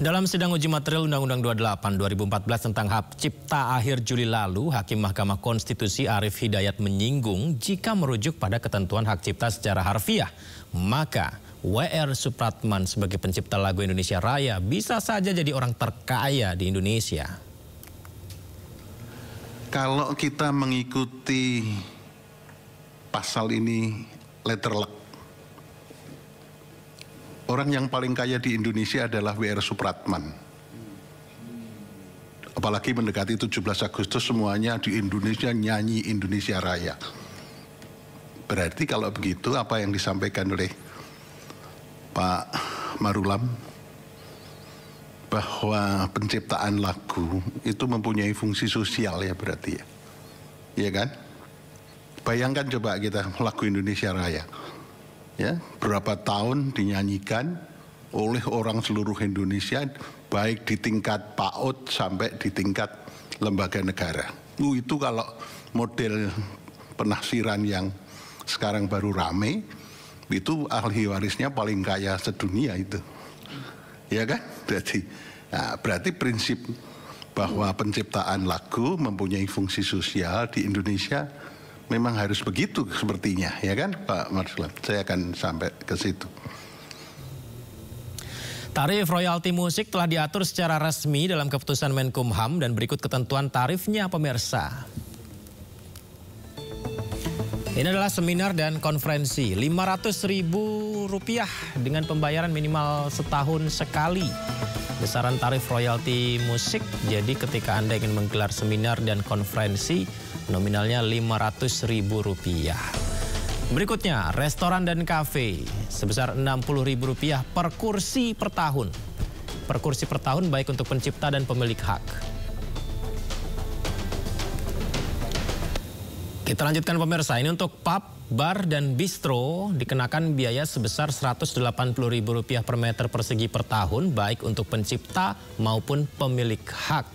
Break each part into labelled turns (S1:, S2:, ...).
S1: Dalam sidang uji material Undang-Undang 28 2014 tentang Hak Cipta akhir Juli lalu, Hakim Mahkamah Konstitusi Arief Hidayat menyinggung jika merujuk pada ketentuan hak cipta secara harfiah, maka W.R. Supratman sebagai pencipta lagu Indonesia Raya bisa saja jadi orang terkaya di Indonesia.
S2: Kalau kita mengikuti pasal ini letter luck, orang yang paling kaya di Indonesia adalah W.R. Supratman. Apalagi mendekati 17 Agustus semuanya di Indonesia nyanyi Indonesia Raya. Berarti kalau begitu apa yang disampaikan oleh Pak Marulam bahwa penciptaan lagu itu mempunyai fungsi sosial ya berarti ya. Iya kan? Bayangkan coba kita lagu Indonesia Raya. Ya, berapa tahun dinyanyikan oleh orang seluruh Indonesia, baik di tingkat PAUD sampai di tingkat lembaga negara. Itu kalau model penafsiran yang sekarang baru rame, itu ahli warisnya paling kaya sedunia itu. Ya kan? Berarti prinsip bahwa penciptaan lagu mempunyai fungsi sosial di Indonesia memang harus begitu sepertinya, ya kan Pak Marslan? Saya akan sampai ke situ.
S1: Tarif royalti musik telah diatur secara resmi dalam keputusan Menkumham dan berikut ketentuan tarifnya pemirsa. Ini adalah seminar dan konferensi Rp500.000 dengan pembayaran minimal setahun sekali. Besaran tarif royalti musik, jadi ketika Anda ingin menggelar seminar dan konferensi, nominalnya Rp500.000. Berikutnya, restoran dan kafe sebesar Rp60.000 per kursi per tahun. Per kursi per tahun baik untuk pencipta dan pemilik hak. Kita lanjutkan pemirsa, ini untuk pub, bar, dan bistro dikenakan biaya sebesar Rp180.000 per meter persegi per tahun baik untuk pencipta maupun pemilik hak.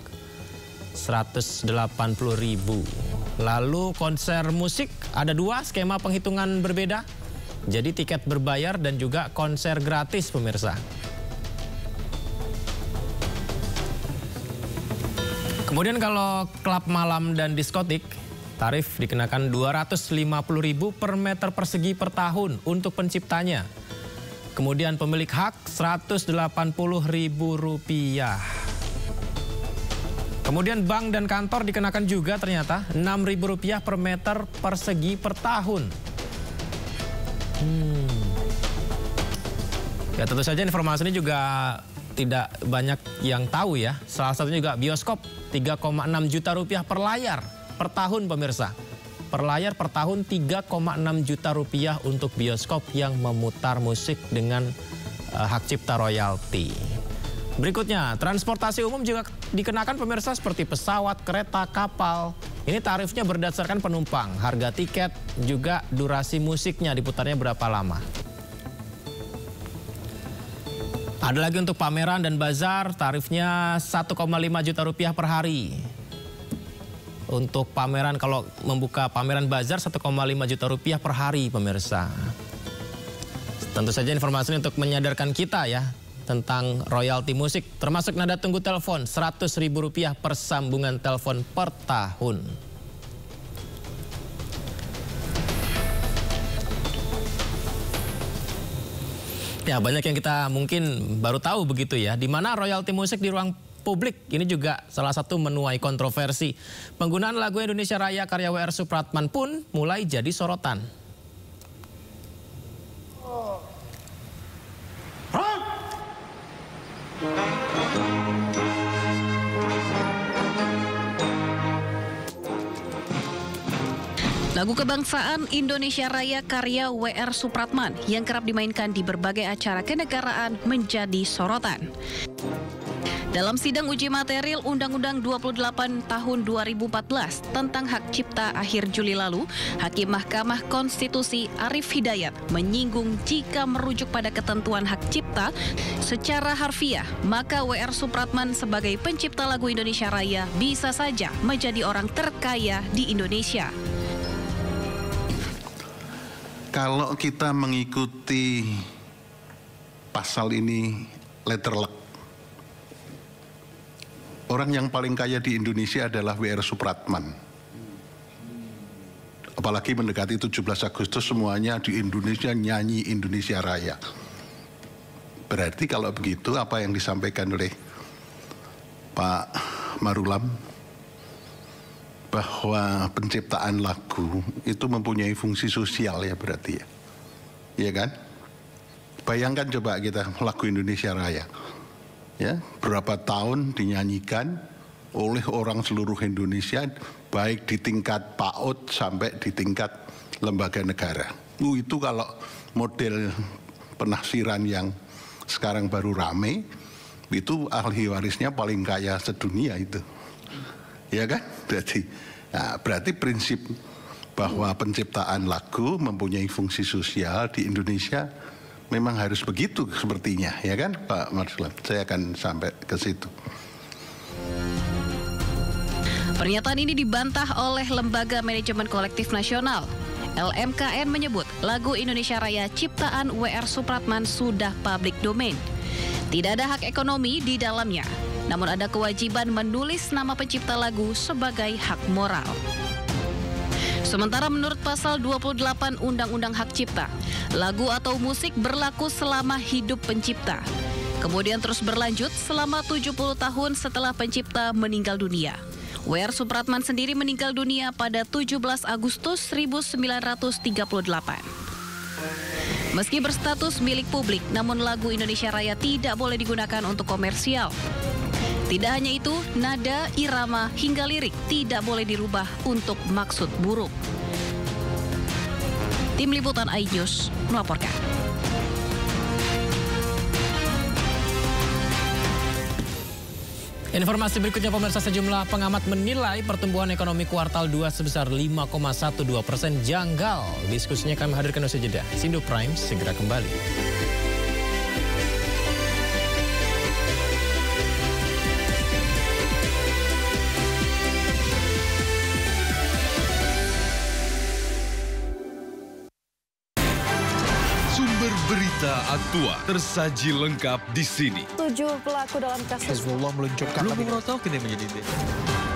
S1: Rp180.000. Lalu konser musik ada dua skema penghitungan berbeda. Jadi tiket berbayar dan juga konser gratis pemirsa. Kemudian kalau klub malam dan diskotik, tarif dikenakan Rp250.000 per meter persegi per tahun untuk penciptanya. Kemudian pemilik hak Rp180.000. Kemudian bank dan kantor dikenakan juga ternyata Rp6.000 per meter persegi per tahun. Ya tentu saja informasi ini juga tidak banyak yang tahu ya. Salah satunya juga bioskop Rp3,6 juta per layar per tahun pemirsa. Per layar per tahun Rp3,6 juta untuk bioskop yang memutar musik dengan hak cipta royalti. Berikutnya, transportasi umum juga dikenakan pemirsa seperti pesawat, kereta, kapal. Ini tarifnya berdasarkan penumpang, harga tiket, juga durasi musiknya diputarnya berapa lama. Ada lagi untuk pameran dan bazar, tarifnya Rp1,5 juta per hari. Untuk pameran, kalau membuka pameran bazar Rp1,5 juta per hari pemirsa. Tentu saja informasi ini untuk menyadarkan kita ya tentang royalti musik, termasuk nada tunggu telepon Rp100.000 per sambungan telepon per tahun. Ya, banyak yang kita mungkin baru tahu begitu ya, di mana royalti musik di ruang publik ini juga salah satu menuai kontroversi. Penggunaan lagu Indonesia Raya karya W.R. Supratman pun mulai jadi sorotan.
S3: Lagu kebangsaan Indonesia Raya karya W.R. Supratman yang kerap dimainkan di berbagai acara kenegaraan menjadi sorotan. Dalam sidang uji material Undang-Undang 28 tahun 2014 tentang hak cipta akhir Juli lalu, Hakim Mahkamah Konstitusi Arief Hidayat menyinggung jika merujuk pada ketentuan hak cipta secara harfiah, maka W.R. Supratman sebagai pencipta lagu Indonesia Raya bisa saja menjadi orang terkaya di Indonesia.
S2: Kalau kita mengikuti pasal ini letter luck, Orang yang paling kaya di Indonesia adalah W.R. Supratman. Apalagi mendekati 17 Agustus semuanya di Indonesia nyanyi Indonesia Raya. Berarti kalau begitu apa yang disampaikan oleh Pak Marulam bahwa penciptaan lagu itu mempunyai fungsi sosial ya berarti ya. Iya kan? Bayangkan coba kita lagu Indonesia Raya. Ya, berapa tahun dinyanyikan oleh orang seluruh Indonesia, baik di tingkat PAUD sampai di tingkat lembaga negara. Itu kalau model penafsiran yang sekarang baru rame, itu ahli warisnya paling kaya sedunia itu. Ya kan? Berarti prinsip bahwa penciptaan lagu mempunyai fungsi sosial di Indonesia memang harus begitu sepertinya, ya kan Pak Marsulam? Saya akan sampai ke situ.
S3: Pernyataan ini dibantah oleh Lembaga Manajemen Kolektif Nasional. LMKN menyebut lagu Indonesia Raya ciptaan W.R. Supratman sudah public domain. Tidak ada hak ekonomi di dalamnya, namun ada kewajiban menulis nama pencipta lagu sebagai hak moral. Sementara menurut pasal 28 Undang-Undang Hak Cipta, lagu atau musik berlaku selama hidup pencipta. Kemudian terus berlanjut selama 70 tahun setelah pencipta meninggal dunia. W.R. Supratman sendiri meninggal dunia pada 17 Agustus 1938. Meski berstatus milik publik, namun lagu Indonesia Raya tidak boleh digunakan untuk komersial. Tidak hanya itu, nada, irama, hingga lirik tidak boleh dirubah untuk maksud buruk. Tim Liputan iNews melaporkan.
S1: Informasi berikutnya, pemirsa, sejumlah pengamat menilai pertumbuhan ekonomi kuartal 2 sebesar 5,12% janggal. Diskusinya kami hadirkan usai jeda. Sindo Prime segera kembali.
S4: Berita aktual tersaji lengkap di sini.
S5: 7 pelaku dalam kasus
S6: Hezbollah meluncurkan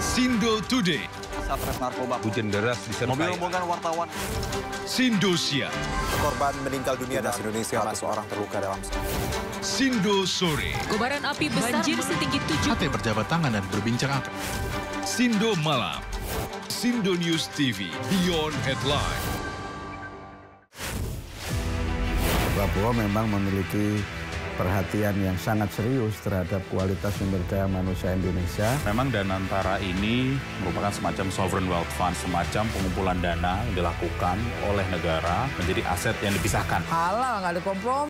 S4: Sindo Today.
S6: Satres narkoba.
S7: Hujan deras disertai
S6: Mobil rombongan wartawan.
S4: Sindosia.
S6: Korban meninggal dunia dan Indonesia, seorang terluka dalam.
S4: Sindo Sore.
S8: Kobaran api besar banjir setinggi 7.
S9: Hati berjabat tangan dan berbincang angka.
S4: Sindo Malam. Sindo News TV Beyond Headline.
S10: Papua memang memiliki perhatian yang sangat serius terhadap kualitas sumber daya manusia Indonesia.
S7: Memang Danantara ini merupakan semacam sovereign wealth fund, semacam pengumpulan dana yang dilakukan oleh negara menjadi aset yang dipisahkan.
S8: Halal, nggak ada kompromi.